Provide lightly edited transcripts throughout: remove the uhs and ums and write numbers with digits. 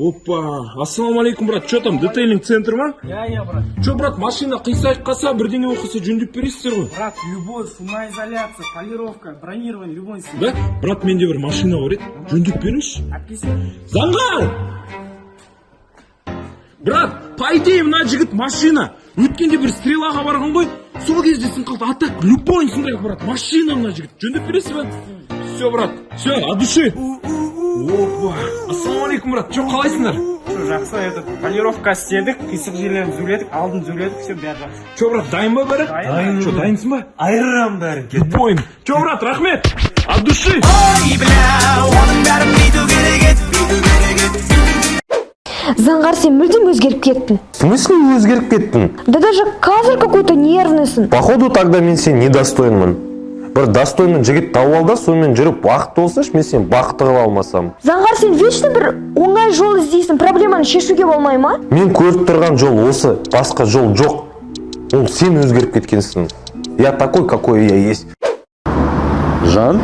Опа, ассалаумалейкум, брат. Чё там, детейлинг центр ма? Я, брат. Чё, брат, машина қисайып қалса, бірдеңе оқыса жөндеп бересіздер ғой? Брат, любой, шумоизоляция, полировка, бронирование, любой. Да? Брат, менде бір машина бар еді. Жөндеп беріңізші. Әпкесі. Заңғар! Брат, по идее, мына жігіт машина. Өткенде бір стрелаға барған ғой. Сол кезде сынқалды, а так любой сындай, брат. Машина мына жігіт. Жөндеп бересіз ба? Все, брат. Все, от души. Опа, ассалаумалейкум, брат. Чё, қалайсыңдар? Жақсы, этот, полировка істедік, қисық жерлерін зүрледік, алдын зүрледік, все, бәрі жақсы. Чё, брат, дайын ба бәрі? Дайын. Чё, дайынсың ба? Айырам бәрін, кет. Бойын. Чё, брат, рахмет. От души. Ой, бля, оның бәрін бүйту керек ет. Заңғар, сен мүлдем өзгеріп кеттің. В смысле өзгеріп кеттің? Да даже қазір какой-то нервныйсың. Походу тогда мен сен недостойнмын. Бір достойный жігіт тауып ал да, сонымен жүріп бақытты болсашы, мен сен бақытты қыла алмасам. Заңғар, сен вечно бір оңай жол іздейсің, проблеманы шешуге болмай ма? Мен көріп тұрған жол осы, басқа жол жоқ. Ол сен өзгеріп кеткенсің. Я такой, какой я есть. Жан,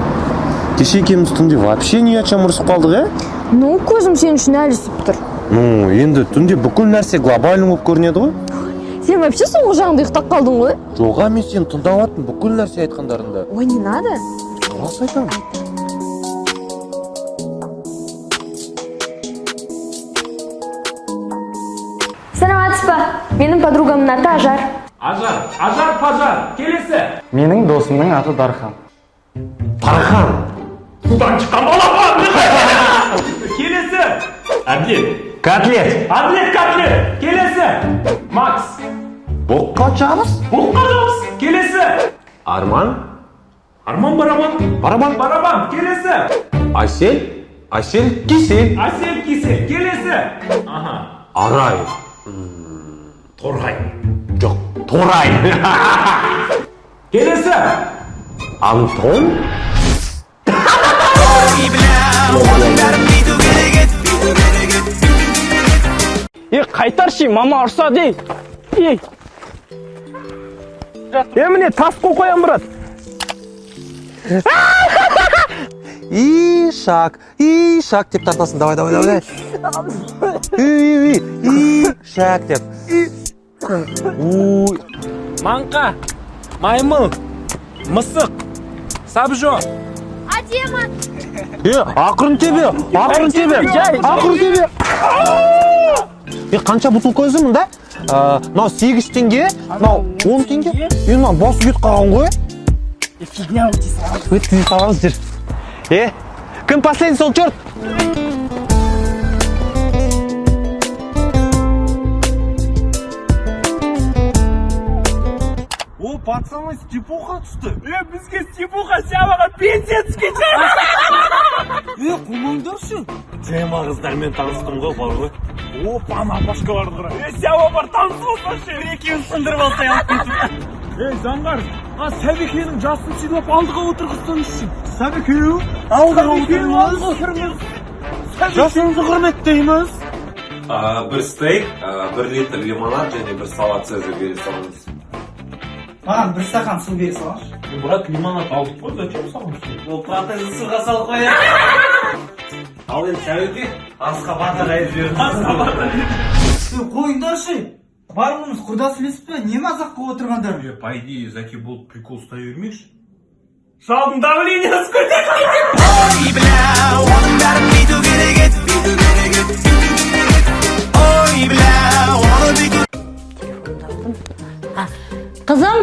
кеше екеуміз түнде вообще не о чем ұрысып қалдық, ә? Ну, көзім сен үшін әлісіп тұр. Ну, енді түнде бүкіл нәрсе глобальный болып көрінеді ғой. Сен вообще соңғы жағында ұйықтап қалдың ғой? Жоға, мен сен тыңдап аттым бүкіл нәрсе айтқандарында. Ой, не надо. Рас айтамын. Саламатсыз ба? Менің подругамның аты Ажар. Ажар, пажар. Келесі. Менің досымның аты Дархан. Тархан. Судан шыққан бала ма? Келесі. Әділет. Котлет. Котлет. Келесі. Макс. Боққа жағыз. Келесі. Арман. Арман барабан. Барабан. Келесі. Асел кисель. Асел кисе. Келесі. Аха. Арай. Торғай. Жоқ, Торай. Келесі. Антон. Ой, бля, оның бәрін бүйту керек ет. Қайтаршы, мама ұрса дей. Міне тас қоян, брат. Ишак деп тартасың. Давай. Ишак деп. Маңқа, маймыл, мысық, сабжо. Ақырын тебе. Қанша бутылка өзімін да? Мынау 8 теңге, мынау 10 теңге. Мынау бос кет қалған ғой. Фигня өтесің. Өткізіп саламыз жүр. Кім последний сол черт? О, пацаны, степуха түсті. Бізге степуха сябаға пенсия түскенше. Қумаңдаршы. Жайма қыздармен таныстым ғой, бар ғой. Опа, апашка барды бұра. Сяба бар, таныс болсашы. Екеуін сындырып алсай алып кетіп. Заңғар, Сәбекенің жасын сыйлап алдыға отырғызсын үшін. Сәбекеу, алдыға отырмыз. Жасыңызды құрметтейміз. Бір стейк, 1 литр лимонад және бір салат цезарь бере салыңыз. Маған бір стақан су бере салаш. Брат, лимонад алдық қой, зачем саған су? Ол протезді суға салып қоя. Ал енді Сәбеке, асқа батар айып жіберді. Қойыңдаршы. Барлығымыз құрдас емес пе? Не мазақ қылып отырғандар? По идее, Заки болып прикол ұстай бермейші. Шалдың давлениесі көтерілді. Ой, бля, оның бәрін бүйту керек ет. Ой, бля, оны бүйту. Қызым,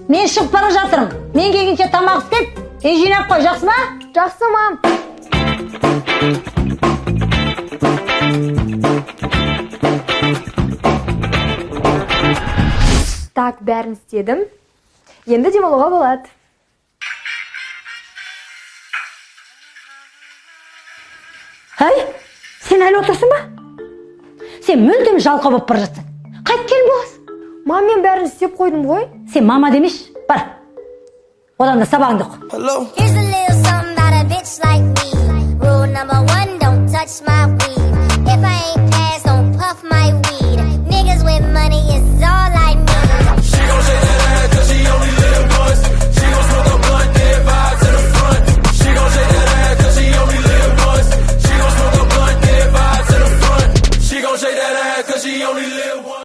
мен шығып бара жатырмын. Мен келгенше тамақ істеп, жинап қой, жақсы ма? Жақсы, мам. Так, бәрін істедім. Енді демалуға болады. Әй, сен әлі отырсың ба? Сен мүлдем жалқау болып бара жатсың. Қайт кел боласың. Мам, мен бәрін істеп қойдым ғой. Сен мама демеш, бар. Одан да сабағыңды оқы. Here's a little something about a bitch like me. Rule number 1, don't touch my weed. If I ain't passed, don't puff my weed. Niggas with money is all I need. She gon' shake that ass 'cause she only live once. She gon' smoke a blunt, then vibe to the front. She gon' shake that ass 'cause she only live once. She gon' smoke a blunt, then vibe to the front. she only live once.